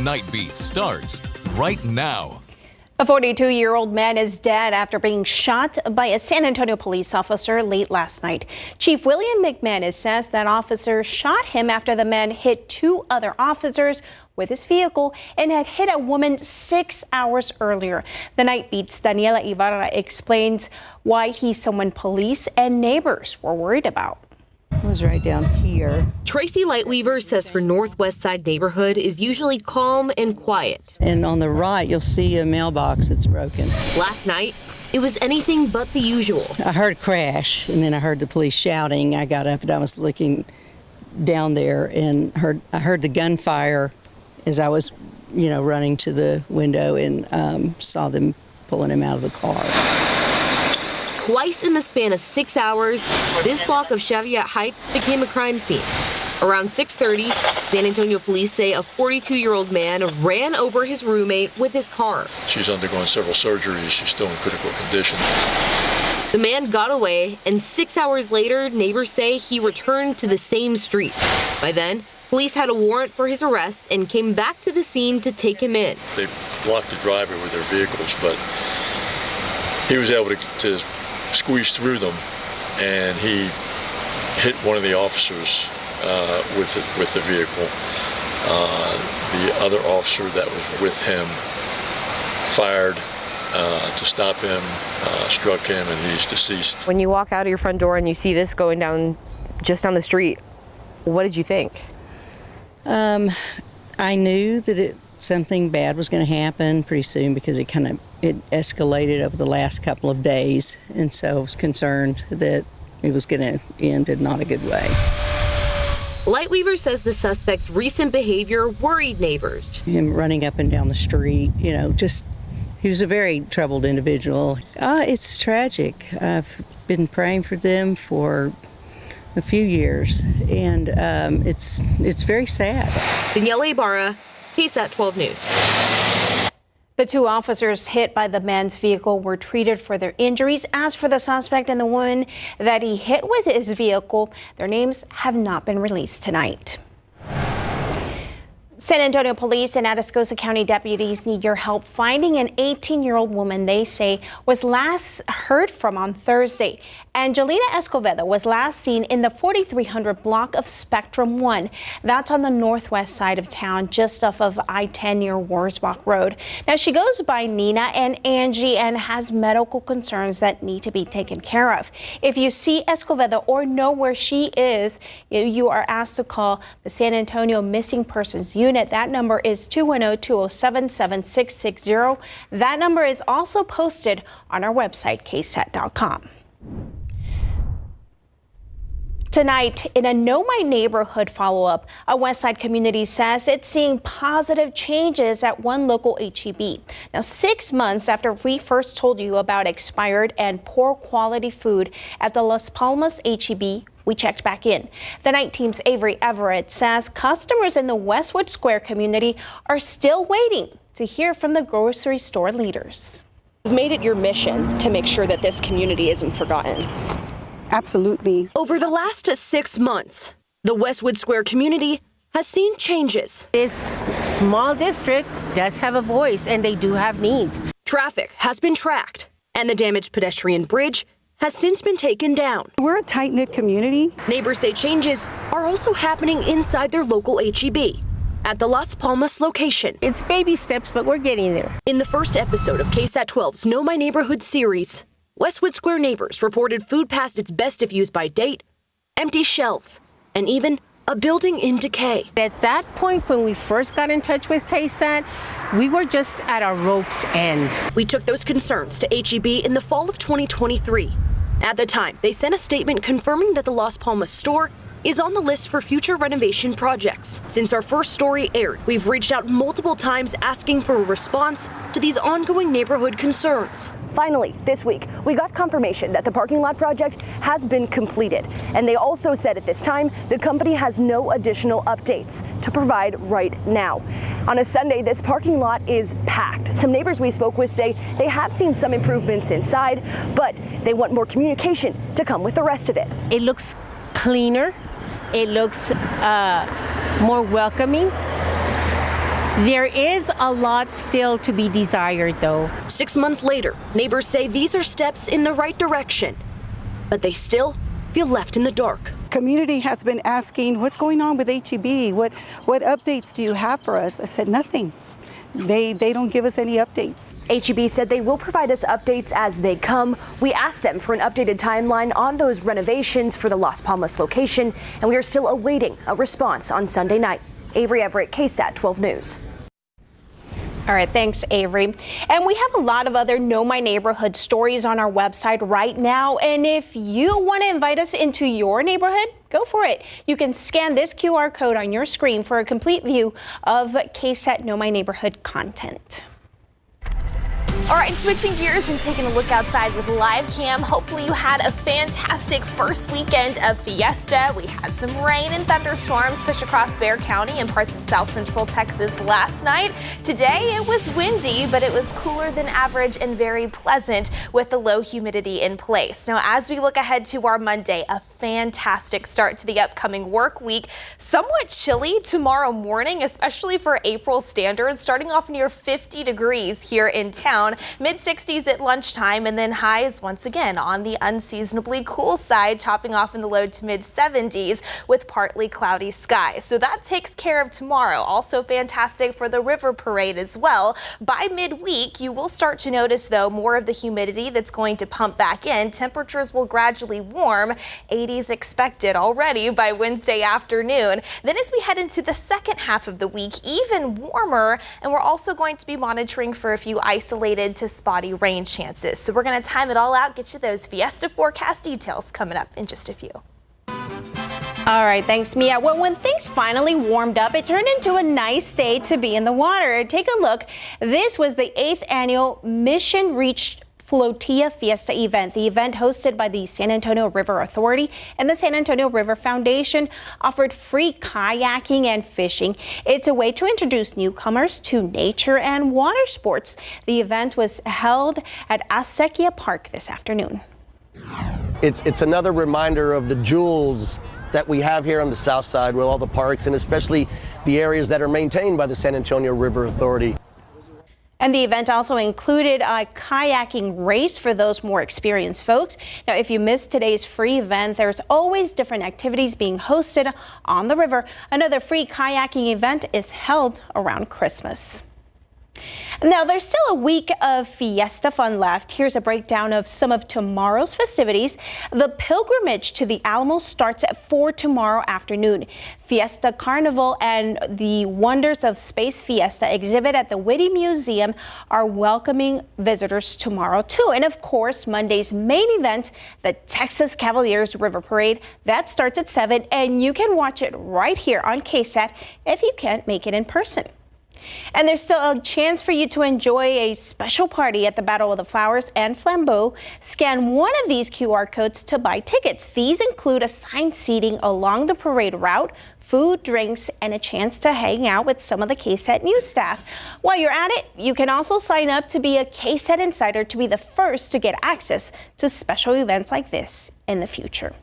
Nightbeat starts right now. A 42-year-old man is dead after being shot by a San Antonio police officer late last night. Chief William McManus says that officer shot him after the man hit two other officers with his vehicle and had hit a woman 6 hours earlier. The Nightbeat's Daniela Ibarra explains why he's someone police and neighbors were worried about. It was right down here. Tracy Lightweaver says her Northwest Side neighborhood is usually calm and quiet. And on the right, you'll see a mailbox that's broken. Last night, it was anything but the usual. I heard a crash, and then I heard the police shouting. I got up and I was looking down there and I heard the gunfire as I was, running to the window and saw them pulling him out of the car. Twice in the span of 6 hours, this block of Cheviot Heights became a crime scene. Around 6:30, San Antonio police say a 42-year-old man ran over his roommate with his car. She's undergoing several surgeries. She's still in critical condition. The man got away, and 6 hours later, neighbors say he returned to the same street. By then, police had a warrant for his arrest and came back to the scene to take him in. They blocked the driveway with their vehicles, but he was able to squeeze through them, and he hit one of the officers with the vehicle. The other officer that was with him fired to stop him, struck him, and he's deceased. When you walk out of your front door and you see this going down just down the street, what did you think? I knew that something bad was going to happen pretty soon because it escalated over the last couple of days, and so I was concerned that it was going to end in not a good way. Lightweaver says the suspect's recent behavior worried neighbors. Him running up and down the street, he was a very troubled individual. It's tragic. I've been praying for them for a few years, and it's very sad. Daniela Ibarra, KSAT 12 News. The two officers hit by the man's vehicle were treated for their injuries. As for the suspect and the woman that he hit with his vehicle, their names have not been released tonight. San Antonio police and Atascosa County deputies need your help finding an 18-year-old woman they say was last heard from on Thursday. Angelina Escovedo was last seen in the 4300 block of Spectrum 1. That's on the northwest side of town, just off of I-10 near Wurzbach Road. Now, she goes by Nina and Angie and has medical concerns that need to be taken care of. If you see Escovedo or know where she is, you are asked to call the San Antonio Missing Persons Unit. That number is 210-207-7660. That number is also posted on our website, KSAT.com. Tonight, in a Know My Neighborhood follow-up, a Westside community says it's seeing positive changes at one local H-E-B. Now, 6 months after we first told you about expired and poor quality food at the Las Palmas H-E-B, we checked back in. The night team's Avery Everett says customers in the Westwood Square community are still waiting to hear from the grocery store leaders. You've made it your mission to make sure that this community isn't forgotten. Absolutely. Over the last 6 months, the Westwood Square community has seen changes. This small district does have a voice, and they do have needs. Traffic has been tracked, and the damaged pedestrian bridge has since been taken down. We're a tight-knit community. Neighbors say changes are also happening inside their local H-E-B at the Las Palmas location. It's baby steps, but we're getting there. In the first episode of KSAT 12's Know My Neighborhood series, Westwood Square neighbors reported food past its best if used by date, empty shelves, and even a building in decay. At that point, when we first got in touch with KSAT, we were just at our rope's end. We took those concerns to H-E-B in the fall of 2023. At the time, they sent a statement confirming that the Las Palmas store is on the list for future renovation projects. Since our first story aired, we've reached out multiple times asking for a response to these ongoing neighborhood concerns. Finally, this week, we got confirmation that the parking lot project has been completed. And they also said at this time, the company has no additional updates to provide right now. On a Sunday, this parking lot is packed. Some neighbors we spoke with say they have seen some improvements inside, but they want more communication to come with the rest of it. It looks cleaner. It looks more welcoming. There is a lot still to be desired, though. 6 months later, neighbors say these are steps in the right direction, but they still feel left in the dark. Community has been asking, what's going on with HEB? What updates do you have for us? I said, nothing. They don't give us any updates. HEB said they will provide us updates as they come. We asked them for an updated timeline on those renovations for the Las Palmas location, and we are still awaiting a response on Sunday night. Avery Everett, KSAT 12 News. All right, thanks, Avery. And we have a lot of other Know My Neighborhood stories on our website right now. And if you want to invite us into your neighborhood, go for it. You can scan this QR code on your screen for a complete view of KSAT Know My Neighborhood content. All right, switching gears and taking a look outside with live cam. Hopefully you had a fantastic first weekend of Fiesta. We had some rain and thunderstorms push across Bexar County and parts of south central Texas last night. Today it was windy, but it was cooler than average and very pleasant with the low humidity in place. Now, as we look ahead to our Monday, a fantastic start to the upcoming work week. Somewhat chilly tomorrow morning, especially for April standards, starting off near 50 degrees here in town. Mid-60s at lunchtime, and then highs once again on the unseasonably cool side, topping off in the low to mid-70s with partly cloudy skies. So that takes care of tomorrow. Also fantastic for the river parade as well. By midweek, you will start to notice, though, more of the humidity that's going to pump back in. Temperatures will gradually warm. 80s expected already by Wednesday afternoon. Then as we head into the second half of the week, even warmer, and we're also going to be monitoring for a few isolated to spotty rain chances. So we're going to time it all out, get you those Fiesta forecast details coming up in just a few. All right, thanks, Mia. Well, when things finally warmed up, it turned into a nice day to be in the water. Take a look. This was the 8th annual Mission Reach Flotilla Fiesta event. The event, hosted by the San Antonio River Authority and the San Antonio River Foundation, offered free kayaking and fishing. It's a way to introduce newcomers to nature and water sports. The event was held at Acequia Park this afternoon. It's another reminder of the jewels that we have here on the south side with all the parks, and especially the areas that are maintained by the San Antonio River Authority. And the event also included a kayaking race for those more experienced folks. Now, if you missed today's free event, there's always different activities being hosted on the river. Another free kayaking event is held around Christmas. Now, there's still a week of Fiesta fun left. Here's a breakdown of some of tomorrow's festivities. The pilgrimage to the Alamo starts at 4 tomorrow afternoon. Fiesta Carnival and the Wonders of Space Fiesta exhibit at the Whitty Museum are welcoming visitors tomorrow, too. And of course, Monday's main event, the Texas Cavaliers River Parade, that starts at 7, and you can watch it right here on KSAT if you can't make it in person. And there's still a chance for you to enjoy a special party at the Battle of the Flowers and Flambeau. Scan one of these QR codes to buy tickets. These include assigned seating along the parade route, food, drinks, and a chance to hang out with some of the KSAT news staff. While you're at it, you can also sign up to be a KSAT insider to be the first to get access to special events like this in the future.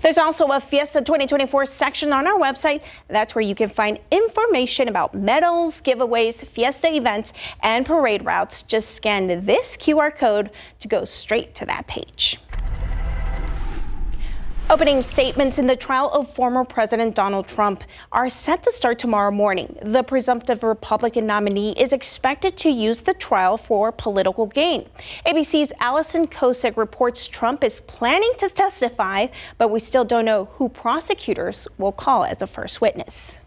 There's also a Fiesta 2024 section on our website. That's where you can find information about medals, giveaways, Fiesta events, and parade routes. Just scan this QR code to go straight to that page. Opening statements in the trial of former President Donald Trump are set to start tomorrow morning. The presumptive Republican nominee is expected to use the trial for political gain. ABC's Allison Kosick reports Trump is planning to testify, but we still don't know who prosecutors will call as a first witness.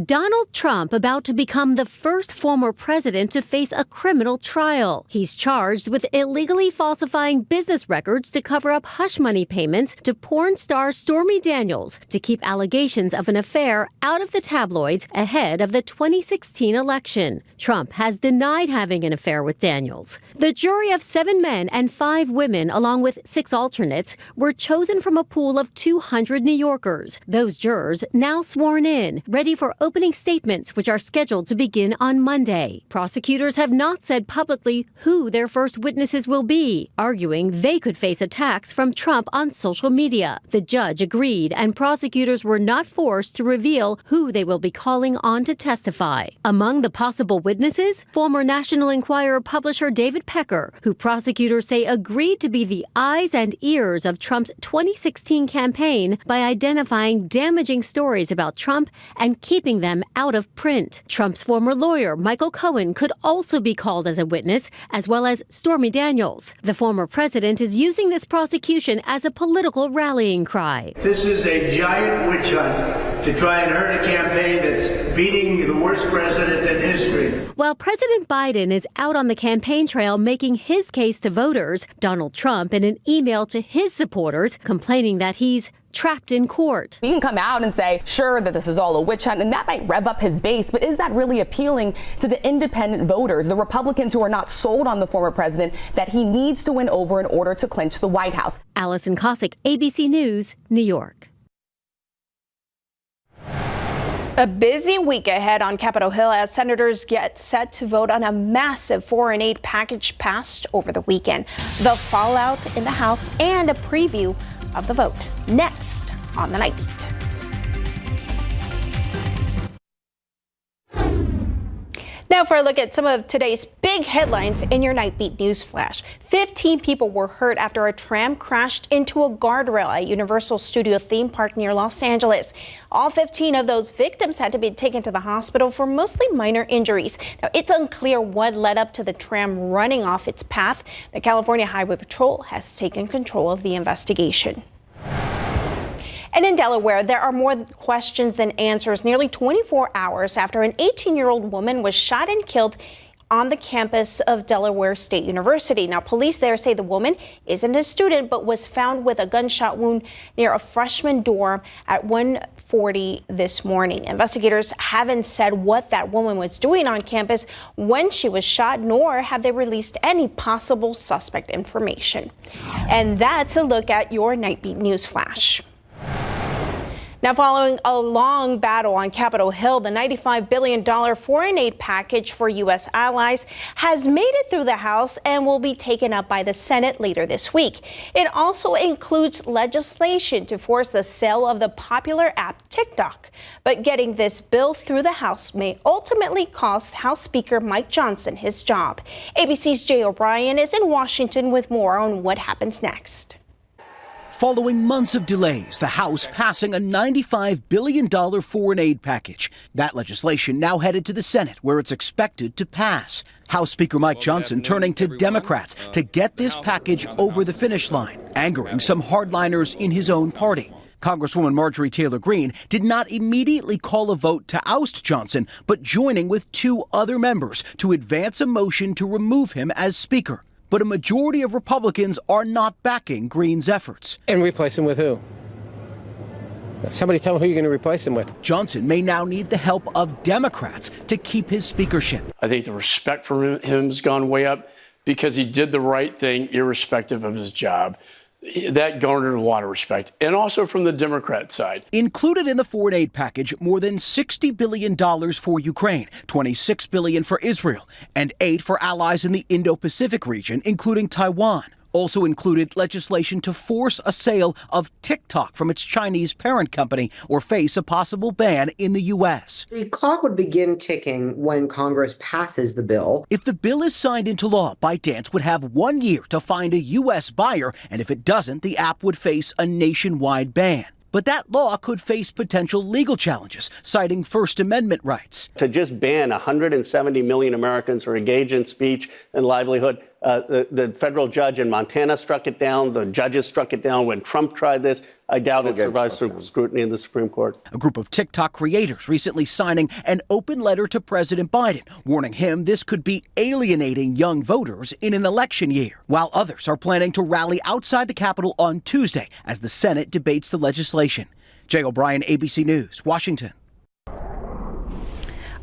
Donald Trump about to become the first former president to face a criminal trial. He's charged with illegally falsifying business records to cover up hush money payments to porn star Stormy Daniels to keep allegations of an affair out of the tabloids ahead of the 2016 election. Trump has denied having an affair with Daniels. The jury of 7 men and 5 women, along with 6 alternates, were chosen from a pool of 200 New Yorkers. Those jurors now sworn in, ready for opening statements, which are scheduled to begin on Monday. Prosecutors have not said publicly who their first witnesses will be, arguing they could face attacks from Trump on social media. The judge agreed, and prosecutors were not forced to reveal who they will be calling on to testify. Among the possible witnesses, former National Enquirer publisher David Pecker, who prosecutors say agreed to be the eyes and ears of Trump's 2016 campaign by identifying damaging stories about Trump and keeping them out of print. Trump's former lawyer, Michael Cohen, could also be called as a witness, as well as Stormy Daniels. The former president is using this prosecution as a political rallying cry. This is a giant witch hunt to try and hurt a campaign that's beating the worst president in history. While President Biden is out on the campaign trail making his case to voters, Donald Trump, in an email to his supporters, complaining that he's trapped in court. He can come out and say, sure, that this is all a witch hunt, and that might rev up his base, but is that really appealing to the independent voters, the Republicans who are not sold on the former president, that he needs to win over in order to clinch the White House? Allison Cossack, ABC News, New York. A busy week ahead on Capitol Hill as senators get set to vote on a massive foreign aid package passed over the weekend. The fallout in the House and a preview of the vote next on the Nightbeat. Now for a look at some of today's big headlines in your Nightbeat News Flash. 15 people were hurt after a tram crashed into a guardrail at Universal Studio theme park near Los Angeles. All 15 of those victims had to be taken to the hospital for mostly minor injuries. Now, it's unclear what led up to the tram running off its path. The California Highway Patrol has taken control of the investigation. And in Delaware, there are more questions than answers nearly 24 hours after an 18-year-old woman was shot and killed on the campus of Delaware State University. Now, police there say the woman isn't a student, but was found with a gunshot wound near a freshman dorm at 1:40 this morning. Investigators haven't said what that woman was doing on campus when she was shot, nor have they released any possible suspect information. And that's a look at your Nightbeat News Flash. Now, following a long battle on Capitol Hill, the $95 billion foreign aid package for U.S. allies has made it through the House and will be taken up by the Senate later this week. It also includes legislation to force the sale of the popular app TikTok. But getting this bill through the House may ultimately cost House Speaker Mike Johnson his job. ABC's Jay O'Brien is in Washington with more on what happens next. Following months of delays, the House passing a $95 billion foreign aid package. That legislation now headed to the Senate, where it's expected to pass. House Speaker Mike Johnson turning to Democrats to get this package over the finish line, angering some hardliners in his own party. Congresswoman Marjorie Taylor Greene did not immediately call a vote to oust Johnson, but joining with two other members to advance a motion to remove him as Speaker. But a majority of Republicans are not backing Greene's efforts. And replace him with who? Somebody tell him who you're going to replace him with. Johnson may now need the help of Democrats to keep his speakership. I think the respect for him has gone way up because he did the right thing irrespective of his job. That garnered a lot of respect, and also from the Democrat side. Included in the foreign aid package, more than $60 billion for Ukraine, $26 billion for Israel, and aid for allies in the Indo-Pacific region, including Taiwan. Also included legislation to force a sale of TikTok from its Chinese parent company or face a possible ban in the U.S. The clock would begin ticking when Congress passes the bill. If the bill is signed into law, ByteDance would have 1 year to find a U.S. buyer, and if it doesn't, the app would face a nationwide ban. But that law could face potential legal challenges, citing First Amendment rights. To just ban 170 million Americans who are engaged in speech and livelihood, the federal judge in Montana struck it down. The judges struck it down when Trump tried this. I doubt it survives scrutiny in the Supreme Court. A group of TikTok creators recently signing an open letter to President Biden, warning him this could be alienating young voters in an election year, while others are planning to rally outside the Capitol on Tuesday as the Senate debates the legislation. Jay O'Brien, ABC News, Washington.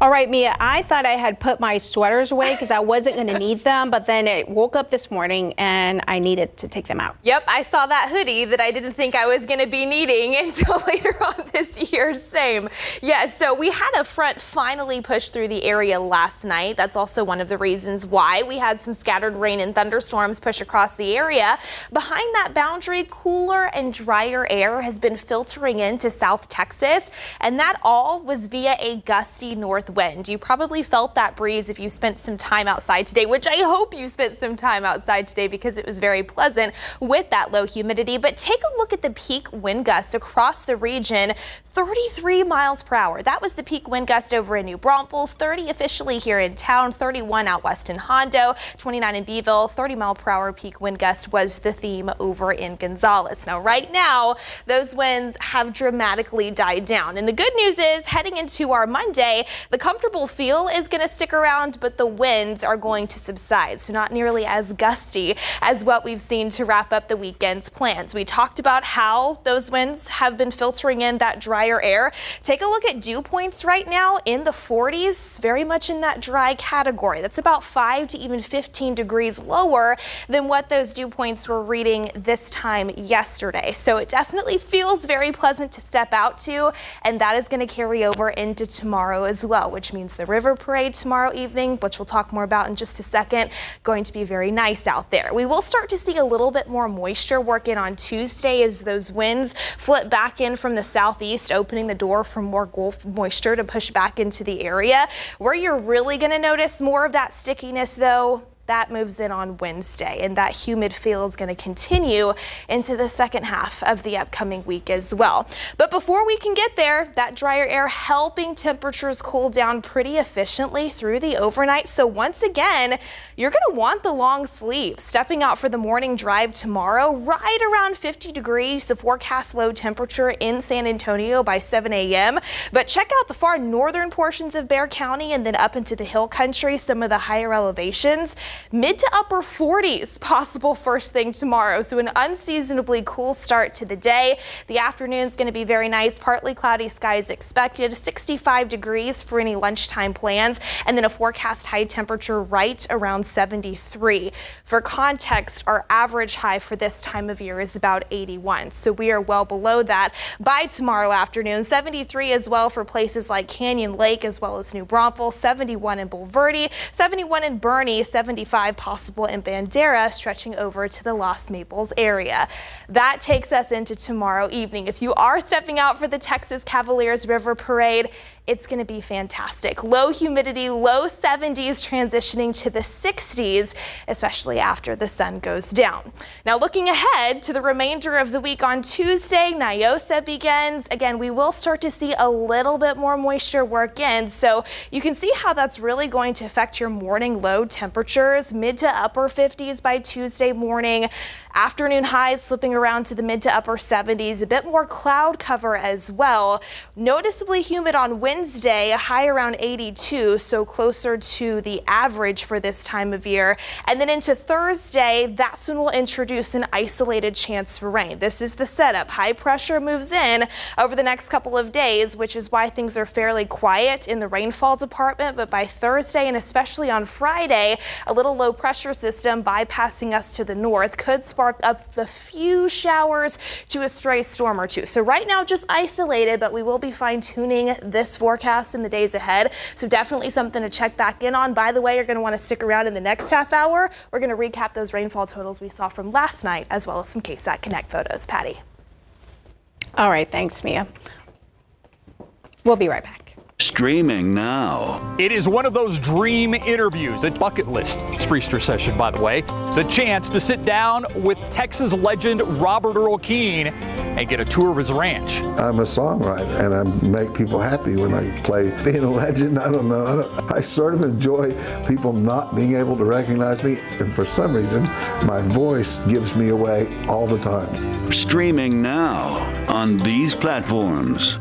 All right, Mia, I thought I had put my sweaters away because I wasn't going to need them, but then I woke up this morning and I needed to take them out. Yep, I saw that hoodie that I didn't think I was going to be needing until later on this year. Same. Yeah, so we had a front finally push through the area last night. That's also one of the reasons why we had some scattered rain and thunderstorms push across the area. Behind that boundary, cooler and drier air has been filtering into South Texas, and that all was via a gusty north wind. You probably felt that breeze if you spent some time outside today, which I hope you spent some time outside today because it was very pleasant with that low humidity. But take a look at the peak wind gusts across the region, 33 miles per hour. That was the peak wind gust over in New Braunfels, 30 officially here in town, 31 out west in Hondo, 29 in Beeville, 30 mile per hour peak wind gust was the theme over in Gonzales. Now, right now, those winds have dramatically died down. And the good news is heading into our Monday, the comfortable feel is going to stick around, but the winds are going to subside, so not nearly as gusty as what we've seen to wrap up the weekend's plans. We talked about how those winds have been filtering in that drier air. Take a look at dew points right now in the 40s, very much in that dry category. That's about 5 to even 15 degrees lower than what those dew points were reading this time yesterday. So it definitely feels very pleasant to step out to, and that is going to carry over into tomorrow as well, which means the river parade tomorrow evening, which we'll talk more about in just a second, going to be very nice out there. We will start to see a little bit more moisture work in on Tuesday as those winds flip back in from the southeast, opening the door for more Gulf moisture to push back into the area. Where you're really going to notice more of that stickiness, though, that moves in on Wednesday, and that humid feel is going to continue into the second half of the upcoming week as well. But before we can get there, that drier air helping temperatures cool down pretty efficiently through the overnight. So once again, you're going to want the long sleeves. Stepping out for the morning drive tomorrow, right around 50 degrees, the forecast low temperature in San Antonio by 7 a.m. But check out the far northern portions of Bexar County and then up into the hill country, some of the higher elevations. Mid to upper 40s possible first thing tomorrow. So an unseasonably cool start to the day. The afternoon's going to be very nice. Partly cloudy skies expected. 65 degrees for any lunchtime plans. And then a forecast high temperature right around 73. For context, our average high for this time of year is about 81. So we are well below that by tomorrow afternoon. 73 as well for places like Canyon Lake as well as New Braunfels. 71 in Bulverde. 71 in Bernie. 75 possible in Bandera, stretching over to the Los Maples area. That takes us into tomorrow evening. If you are stepping out for the Texas Cavaliers River Parade, it's going to be fantastic. Low humidity, low 70s, transitioning to the 60s, especially after the sun goes down. Now looking ahead to the remainder of the week, on Tuesday, Niosa begins. Again, we will start to see a little bit more moisture work in, so you can see how that's really going to affect your morning low temperatures. Mid to upper 50s by Tuesday morning. Afternoon highs slipping around to the mid to upper 70s. A bit more cloud cover as well. Noticeably humid on Wednesday, a high around 82, so closer to the average for this time of year. And then into Thursday, that's when we'll introduce an isolated chance for rain. This is the setup. High pressure moves in over the next couple of days, which is why things are fairly quiet in the rainfall department. But by Thursday and especially on Friday, a little low pressure system bypassing us to the north could spark up a few showers to a stray storm or two. So right now just isolated, but we will be fine-tuning this forecast in the days ahead. So definitely something to check back in on. By the way, you're going to want to stick around in the next half hour. We're going to recap those rainfall totals we saw from last night, as well as some KSAT Connect photos. Patty. All right, thanks, Mia. We'll be right back. Streaming now. It is one of those dream interviews, a bucket list Spreester session, by the way. It's a chance to sit down with Texas legend Robert Earl Keen and get a tour of his ranch. I'm a songwriter, and I make people happy when I play. Being a legend, I don't know. I sort of enjoy people not being able to recognize me, and for some reason, my voice gives me away all the time. Streaming now on these platforms.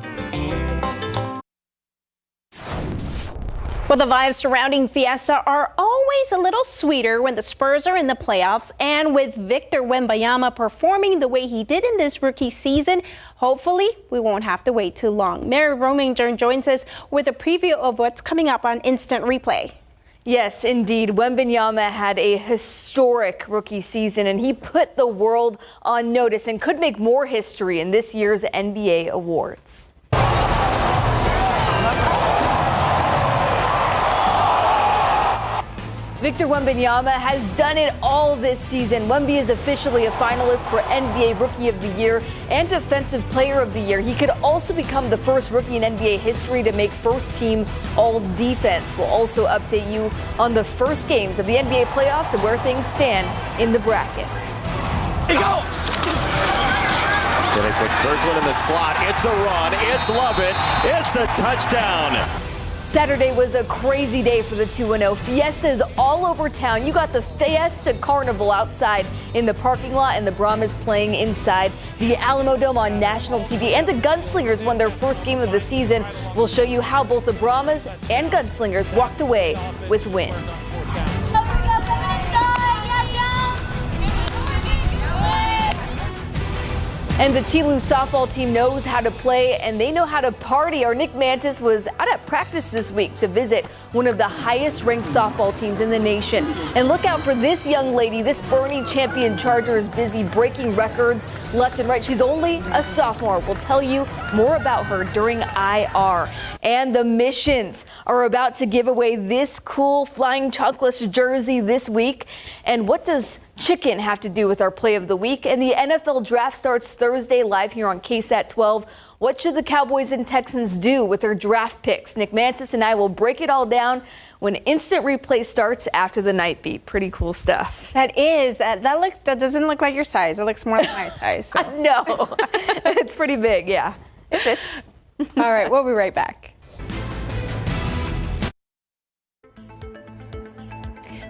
Well, the vibes surrounding Fiesta are all always a little sweeter when the Spurs are in the playoffs, and with Victor Wembanyama performing the way he did in this rookie season, hopefully we won't have to wait too long. Mary Rominger joins us with a preview of what's coming up on Instant Replay. Yes, indeed. Wembanyama had a historic rookie season, and he put the world on notice and could make more history in this year's NBA awards. Victor Wembanyama has done it all this season. Wemby is officially a finalist for NBA Rookie of the Year and Defensive Player of the Year. He could also become the first rookie in NBA history to make first-team All-Defense. We'll also update you on the first games of the NBA playoffs and where things stand in the brackets. He goes! They put Kirkland in the slot. It's a run. It's Lovett. It's a touchdown. Saturday was a crazy day for the 2-0. Fiestas all over town. You got the Fiesta Carnival outside in the parking lot and the Brahmas playing inside the Alamo Dome on national TV. And the Gunslingers won their first game of the season. We'll show you how both the Brahmas and Gunslingers walked away with wins. And the TLU softball team knows how to play and they know how to party. Our Nick Mantis was out at practice this week to visit one of the highest ranked softball teams in the nation. And look out for this young lady. This Bernie champion Charger is busy breaking records left and right. She's only a sophomore. We'll tell you more about her during IR. And the Missions are about to give away this cool Flying Chocolates jersey this week. And what does chicken have to do with our play of the week? And the NFL draft starts Thursday live here on KSAT 12. What should the Cowboys and Texans do with their draft picks? Nick Mantis and I will break it all down when Instant Replay starts after the Nightbeat. Pretty cool stuff. That doesn't look like your size. It looks more like my size. So. No, it's pretty big. Yeah, it fits. All right, we'll be right back.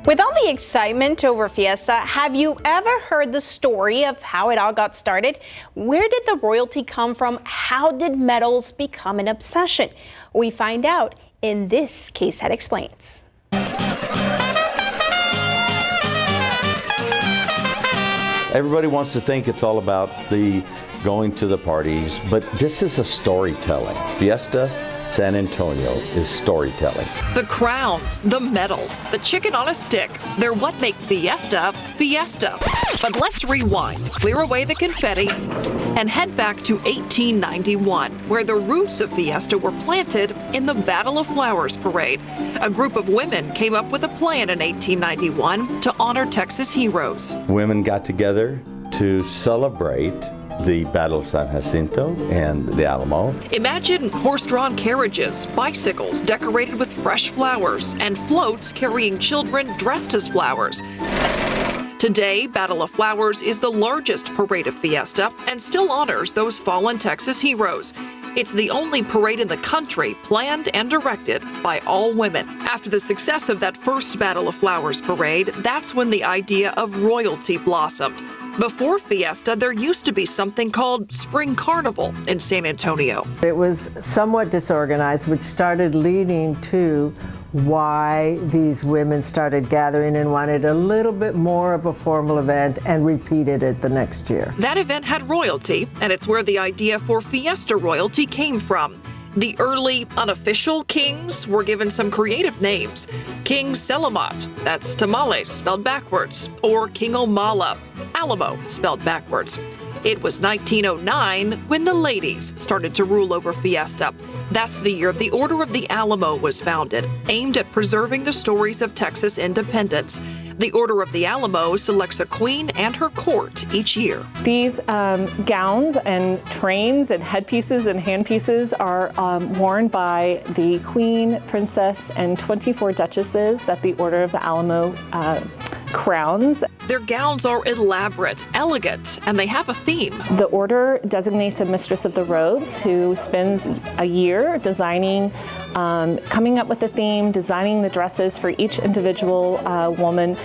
With all the excitement over Fiesta, have you ever heard the story of how it all got started? Where did the royalty come from? How did medals become an obsession? We find out in this KSAT Explains. Everybody wants to think it's all about the going to the parties, but this is a storytelling. Fiesta San Antonio is storytelling. The crowns, the medals, the chicken on a stick, they're what make Fiesta, Fiesta. But let's rewind, clear away the confetti, and head back to 1891, where the roots of Fiesta were planted in the Battle of Flowers Parade. A group of women came up with a plan in 1891 to honor Texas heroes. Women got together to celebrate the Battle of San Jacinto and the Alamo. Imagine horse-drawn carriages, bicycles decorated with fresh flowers, and floats carrying children dressed as flowers. Today, Battle of Flowers is the largest parade of Fiesta and still honors those fallen Texas heroes. It's the only parade in the country planned and directed by all women. After the success of that first Battle of Flowers parade, that's when the idea of royalty blossomed. Before Fiesta, there used to be something called Spring Carnival in San Antonio. It was somewhat disorganized, which started leading to why these women started gathering and wanted a little bit more of a formal event and repeated it the next year. That event had royalty, and it's where the idea for Fiesta royalty came from. The early unofficial kings were given some creative names. King Selamat, that's tamales spelled backwards, or King Omala, Alamo spelled backwards. It was 1909 when the ladies started to rule over Fiesta. That's the year the Order of the Alamo was founded, aimed at preserving the stories of Texas independence. The Order of the Alamo selects a queen and her court each year. These gowns and trains and headpieces and handpieces are worn by the queen, princess, and 24 duchesses that the Order of the Alamo crowns. Their gowns are elaborate, elegant, and they have a theme. The order designates a mistress of the robes who spends a year designing, coming up with a theme, designing the dresses for each individual woman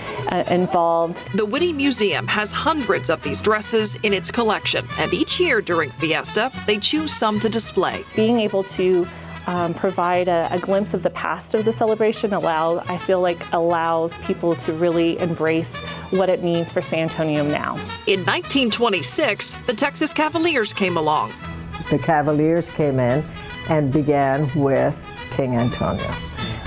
involved. The Whitty Museum has hundreds of these dresses in its collection, and each year during Fiesta, they choose some to display. Being able to provide a glimpse of the past of the celebration, I feel like allows people to really embrace what it means for San Antonio now. In 1926, the Texas Cavaliers came along. The Cavaliers came in and began with King Antonio.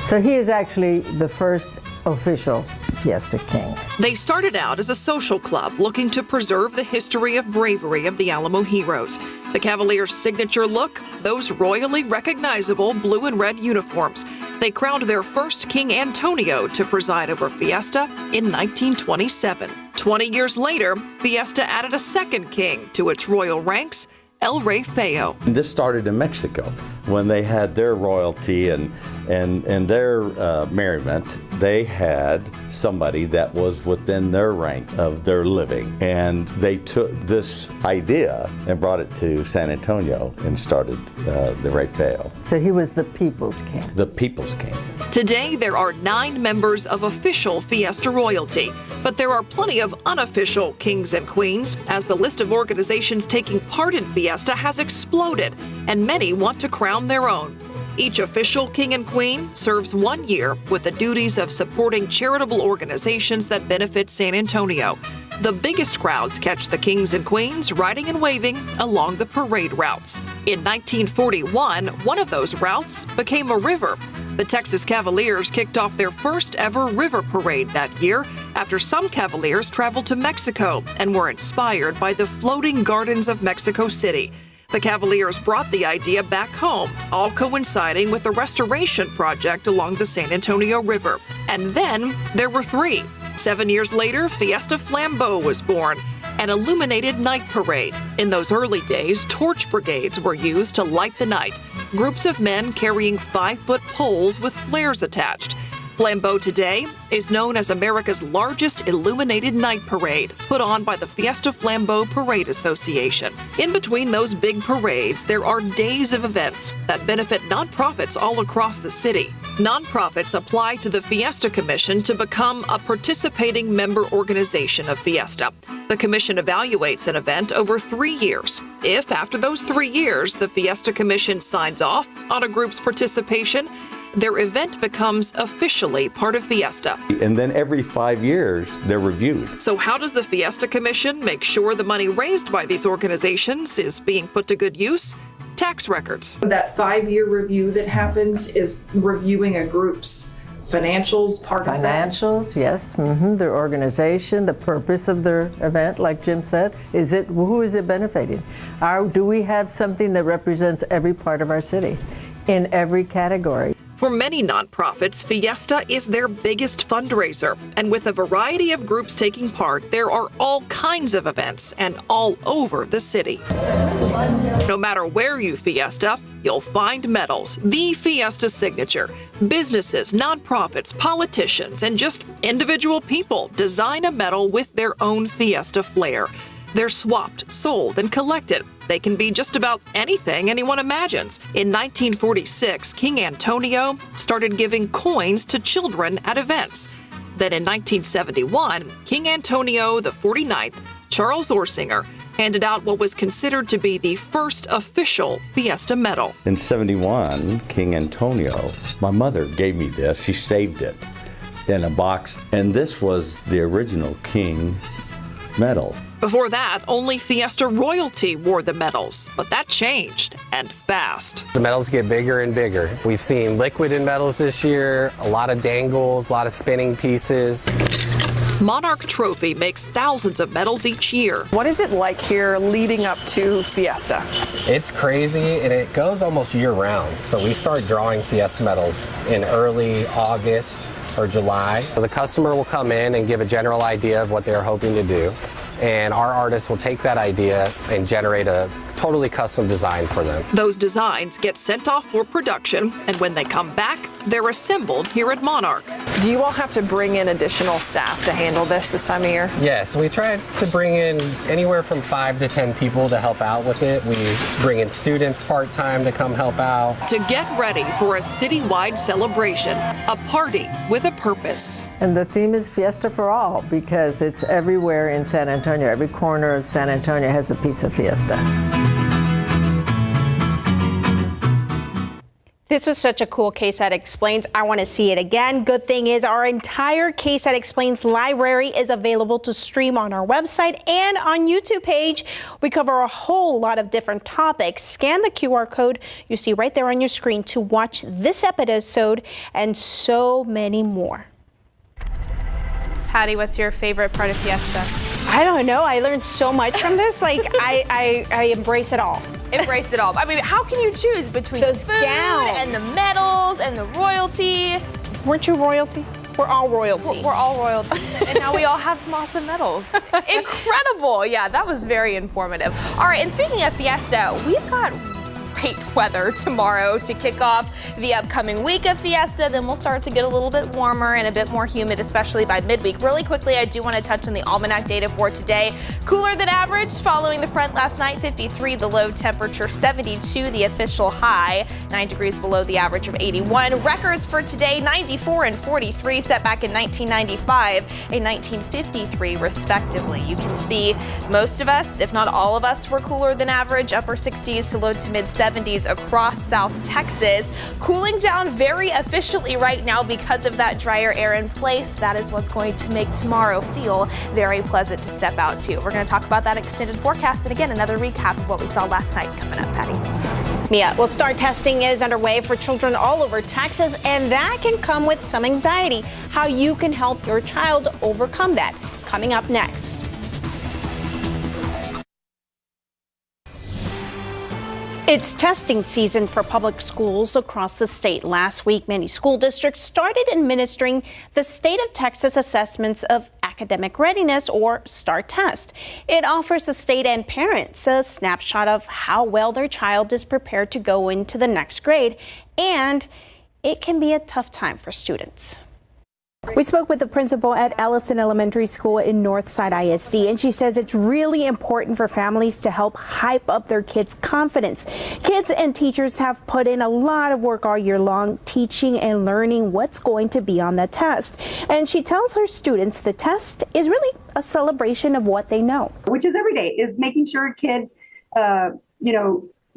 So he is actually the first official Fiesta King. They started out as a social club looking to preserve the history of bravery of the Alamo heroes. The Cavaliers' signature look, those royally recognizable blue and red uniforms. They crowned their first King Antonio to preside over Fiesta in 1927. 20 years later, Fiesta added a second king to its royal ranks, El Rey Feo. This started in Mexico when they had their royalty and their merriment. They had somebody that was within their rank of their living, and they took this idea and brought it to San Antonio and started the Rey Feo. So he was the People's King. The People's King. Today, there are 9 members of official Fiesta royalty, but there are plenty of unofficial kings and queens, as the list of organizations taking part in Fiesta has exploded, and many want to crown their own. Each official king and queen serves 1 year with the duties of supporting charitable organizations that benefit San Antonio. The biggest crowds catch the kings and queens riding and waving along the parade routes. In 1941, one of those routes became a river. The Texas Cavaliers kicked off their first ever river parade that year after some Cavaliers traveled to Mexico and were inspired by the floating gardens of Mexico City. The Cavaliers brought the idea back home, all coinciding with the restoration project along the San Antonio River. And then there were 3. 7 years later, Fiesta Flambeau was born, an illuminated night parade. In those early days, torch brigades were used to light the night, groups of men carrying 5-foot poles with flares attached. Flambeau today is known as America's largest illuminated night parade, put on by the Fiesta Flambeau Parade Association. In between those big parades, there are days of events that benefit nonprofits all across the city. Nonprofits apply to the Fiesta Commission to become a participating member organization of Fiesta. The commission evaluates an event over 3 years. If after those 3 years, the Fiesta Commission signs off on a group's participation, their event becomes officially part of Fiesta. And then every 5 years, they're reviewed. So how does the Fiesta Commission make sure the money raised by these organizations is being put to good use? Tax records. That 5-year review that happens is reviewing a group's financials, part of that? Financials, yes. Their organization, the purpose of their event, like Jim said. Who is it benefiting? Do we have something that represents every part of our city in every category? For many nonprofits, Fiesta is their biggest fundraiser, and with a variety of groups taking part, there are all kinds of events and all over the city. No matter where you Fiesta, you'll find medals, the Fiesta signature. Businesses, nonprofits, politicians, and just individual people design a medal with their own Fiesta flair. They're swapped, sold, and collected. They can be just about anything anyone imagines. In 1946, King Antonio started giving coins to children at events. Then in 1971, King Antonio the 49th, Charles Orsinger, handed out what was considered to be the first official Fiesta medal. In 71, King Antonio, my mother gave me this. She saved it in a box, and this was the original King medal. Before that, only Fiesta royalty wore the medals, but that changed, and fast. The medals get bigger and bigger. We've seen liquid in medals this year, a lot of dangles, a lot of spinning pieces. Monarch Trophy makes thousands of medals each year. What is it like here leading up to Fiesta? It's crazy, and it goes almost year-round. So we start drawing Fiesta medals in early August or July. So the customer will come in and give a general idea of what they're hoping to do, and our artists will take that idea and generate a totally custom design for them. Those designs get sent off for production, and when they come back, they're assembled here at Monarch. Do you all have to bring in additional staff to handle this time of year? Yes, we try to bring in anywhere from 5 to 10 people to help out with it. We bring in students part-time to come help out. To get ready for a citywide celebration, a party with a purpose. And the theme is Fiesta for All, because it's everywhere in San Antonio. Every corner of San Antonio has a piece of Fiesta. This was such a cool KSAT Explains. I want to see it again. Good thing is our entire KSAT Explains library is available to stream on our website and on YouTube page. We cover a whole lot of different topics. Scan the QR code you see right there on your screen to watch this episode and so many more. Patty, what's your favorite part of Fiesta? I don't know. I learned so much from this. Like, I embrace it all. Embrace it all. I mean, how can you choose between those food gowns and the medals and the royalty? Weren't you royalty? We're all royalty. We're all royalty. And now we all have some awesome medals. Incredible. Yeah, that was very informative. All right, and speaking of Fiesta, we've got great weather tomorrow to kick off the upcoming week of Fiesta. Then we'll start to get a little bit warmer and a bit more humid, especially by midweek. Really quickly, I do want to touch on the almanac data for today. Cooler than average following the front last night, 53 the low temperature, 72 the official high, 9 degrees below the average of 81. Records for today, 94 and 43 set back in 1995 and 1953 respectively. You can see most of us, if not all of us, were cooler than average, upper 60s to low to mid 70s across South Texas. Cooling down very efficiently right now because of that drier air in place. That is what's going to make tomorrow feel very pleasant to step out to. We're going to talk about that extended forecast and again, another recap of what we saw last night coming up, Patty. Yeah, well, STAR testing is underway for children all over Texas, and that can come with some anxiety. How you can help your child overcome that. Coming up next. It's testing season for public schools across the state. Last week, many school districts started administering the State of Texas Assessments of Academic Readiness, or STAR test. It offers the state and parents a snapshot of how well their child is prepared to go into the next grade, and it can be a tough time for students. We spoke with the principal at Ellison Elementary School in Northside ISD, and she says it's really important for families to help hype up their kids' confidence. Kids and teachers have put in a lot of work all year long, teaching and learning what's going to be on the test. And she tells her students the test is really a celebration of what they know. Which is every day, is making sure kids,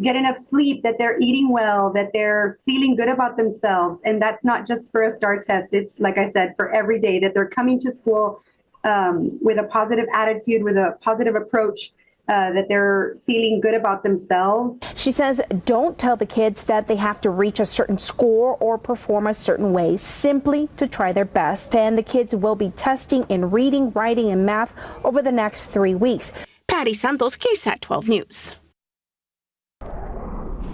get enough sleep, that they're eating well, that they're feeling good about themselves. And that's not just for a STAR test. It's, like I said, for every day, that they're coming to school with a positive attitude, with a positive approach, that they're feeling good about themselves. She says, don't tell the kids that they have to reach a certain score or perform a certain way, simply to try their best. And the kids will be testing in reading, writing, and math over the next 3 weeks. Patty Santos, KSAT 12 News.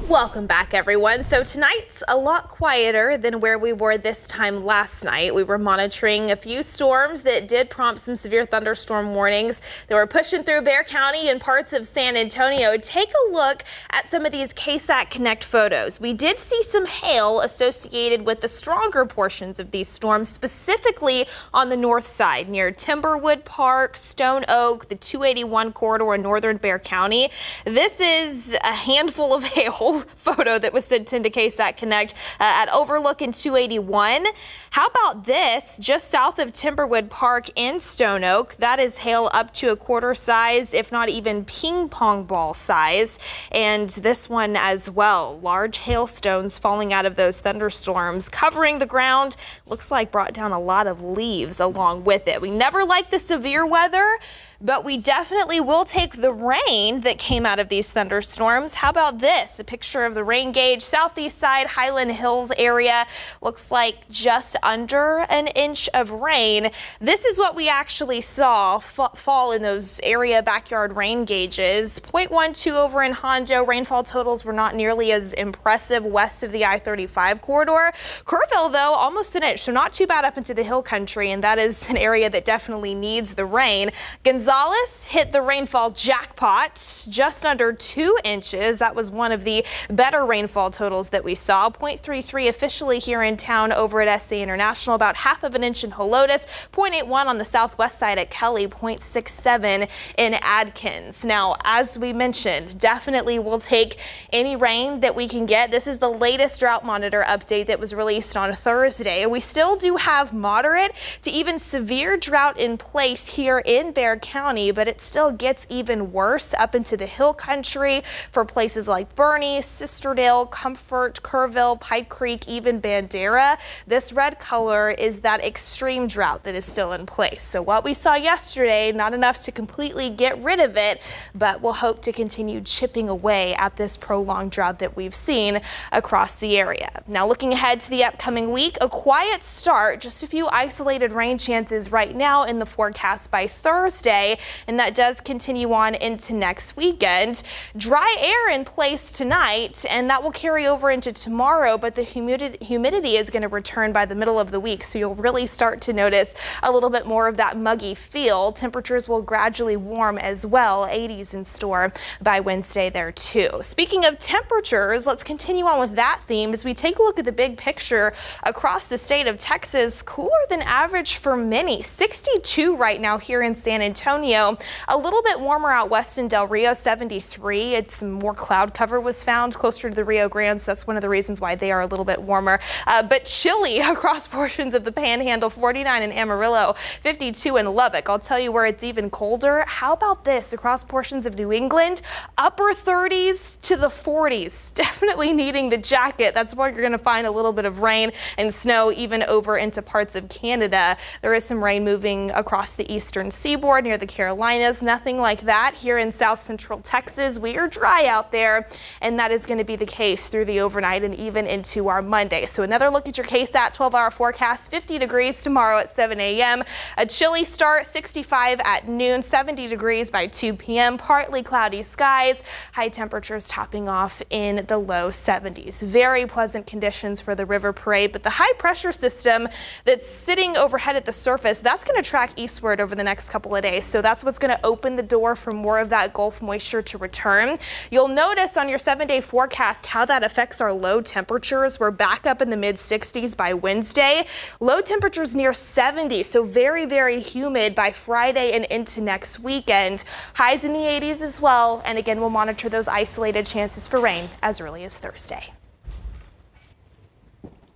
Welcome back, everyone. So tonight's a lot quieter than where we were this time last night. We were monitoring a few storms that did prompt some severe thunderstorm warnings that were pushing through Bexar County and parts of San Antonio. Take a look at some of these KSAT Connect photos. We did see some hail associated with the stronger portions of these storms, specifically on the north side near Timberwood Park, Stone Oak, the 281 corridor in northern Bexar County. This is a handful of hail photo that was sent into KSAT Connect at Overlook and 281. How about this, just south of Timberwood Park in Stone Oak? That is hail up to a quarter size, if not even ping pong ball size. And this one as well, large hailstones falling out of those thunderstorms, covering the ground. Looks like brought down a lot of leaves along with it. We never like the severe weather, but we definitely will take the rain that came out of these thunderstorms. How about this? A picture of the rain gauge, southeast side, Highland Hills area. Looks like just under an inch of rain. This is what we actually saw fall in those area backyard rain gauges. 0.12 over in Hondo. Rainfall totals were not nearly as impressive west of the I-35 corridor. Kerrville, though, almost an inch, so not too bad up into the hill country, and that is an area that definitely needs the rain. Gonzales hit the rainfall jackpot, just under 2 inches. That was one of the better rainfall totals that we saw. 0.33 officially here in town over at SA International, about half of an inch in Helotes, 0.81 on the southwest side at Kelly, 0.67 in Adkins. Now, as we mentioned, definitely we'll take any rain that we can get. This is the latest drought monitor update that was released on Thursday. We still do have moderate to even severe drought in place here in Bexar County, but it still gets even worse up into the hill country for places like Bernie, Sisterdale, Comfort, Kerrville, Pipe Creek, even Bandera. This red color is that extreme drought that is still in place. So what we saw yesterday, not enough to completely get rid of it, but we'll hope to continue chipping away at this prolonged drought that we've seen across the area. Now looking ahead to the upcoming week, a quiet start, just a few isolated rain chances right now in the forecast by Thursday, and that does continue on into next weekend. Dry air in place tonight, and that will carry over into tomorrow, but the humidity is going to return by the middle of the week, so you'll really start to notice a little bit more of that muggy feel. Temperatures will gradually warm as well, 80s in store by Wednesday there too. Speaking of temperatures, let's continue on with that theme as we take a look at the big picture across the state of Texas. Cooler than average for many. 62 right now here in San Antonio. A little bit warmer out west in Del Rio, 73. It's more cloud cover was found closer to the Rio Grande, so that's one of the reasons why they are a little bit warmer. But chilly across portions of the Panhandle, 49 in Amarillo, 52 in Lubbock. I'll tell you where it's even colder. How about this across portions of New England? Upper 30s to the 40s. Definitely needing the jacket. That's where you're going to find a little bit of rain and snow even over into parts of Canada. There is some rain moving across the eastern seaboard near the Carolinas. Nothing like that here in south central Texas. We are dry out there, and that is going to be the case through the overnight and even into our Monday. So another look at your KSAT 12-hour forecast. 50 degrees tomorrow at 7 a.m. A chilly start, 65 at noon, 70 degrees by 2 p.m. Partly cloudy skies. High temperatures topping off in the low 70s. Very pleasant conditions for the river parade, but the high pressure system that's sitting overhead at the surface, that's going to track eastward over the next couple of days. So that's what's going to open the door for more of that Gulf moisture to return. You'll notice on your 7-day forecast how that affects our low temperatures. We're back up in the mid 60s by Wednesday. Low temperatures near 70, so very, very humid by Friday and into next weekend. Highs in the 80s as well. And again, we'll monitor those isolated chances for rain as early as Thursday.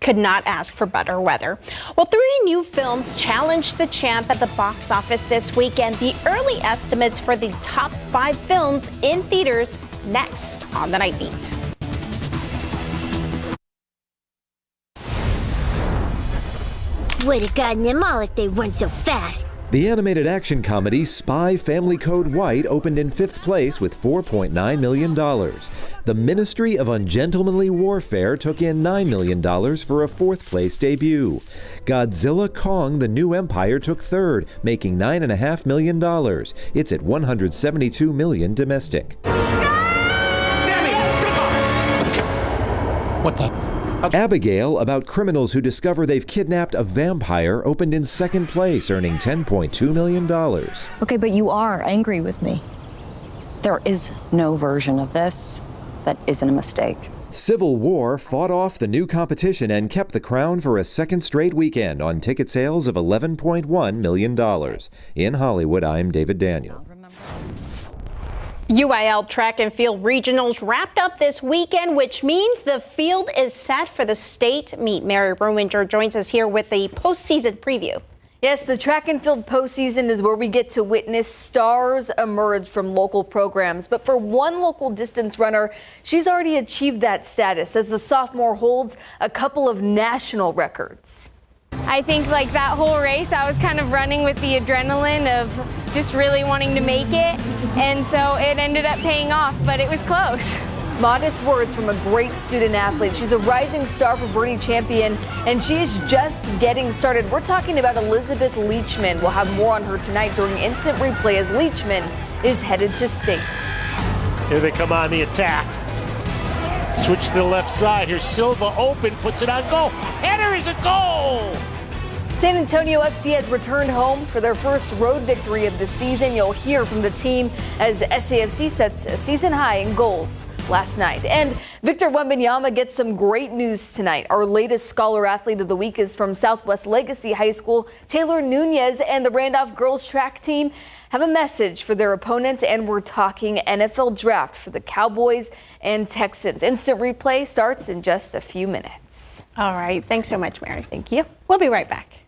Could not ask for better weather. Well, 3 new films challenged the champ at the box office this weekend. The early estimates for the top 5 films in theaters next on the Nightbeat. Would have gotten them all if they weren't so fast. The animated action comedy Spy Family Code White opened in 5th place with $4.9 million. The Ministry of Ungentlemanly Warfare took in $9 million for a 4th place debut. Godzilla Kong: The New Empire took 3rd, making $9.5 million. It's at $172 million domestic. What the? Abigail, about criminals who discover they've kidnapped a vampire, opened in 2nd place, earning $10.2 million. Okay, but you are angry with me. There is no version of this that isn't a mistake. Civil War fought off the new competition and kept the crown for a 2nd straight weekend on ticket sales of $11.1 million. In Hollywood, I'm David Daniel. UIL track and field regionals wrapped up this weekend, which means the field is set for the state meet. Mary Rominger joins us here with the postseason preview. Yes, the track and field postseason is where we get to witness stars emerge from local programs. But for one local distance runner, she's already achieved that status as the sophomore holds a couple of national records. I think like that whole race, I was kind of running with the adrenaline of just really wanting to make it. And so it ended up paying off, but it was close. Modest words from a great student athlete. She's a rising star for Birdie Champion, and she is just getting started. We're talking about Elizabeth Leachman. We'll have more on her tonight during Instant Replay as Leachman is headed to state. Here they come on the attack. Switch to the left side. Here's Silva open, puts it on goal. Header is a goal! San Antonio FC has returned home for their first road victory of the season. You'll hear from the team as SAFC sets a season high in goals last night. And Victor Wembanyama gets some great news tonight. Our latest Scholar Athlete of the Week is from Southwest Legacy High School. Taylor Nunez and the Randolph girls track team have a message for their opponents, and we're talking NFL draft for the Cowboys and Texans. Instant Replay starts in just a few minutes. All right. Thanks so much, Mary. Thank you. We'll be right back.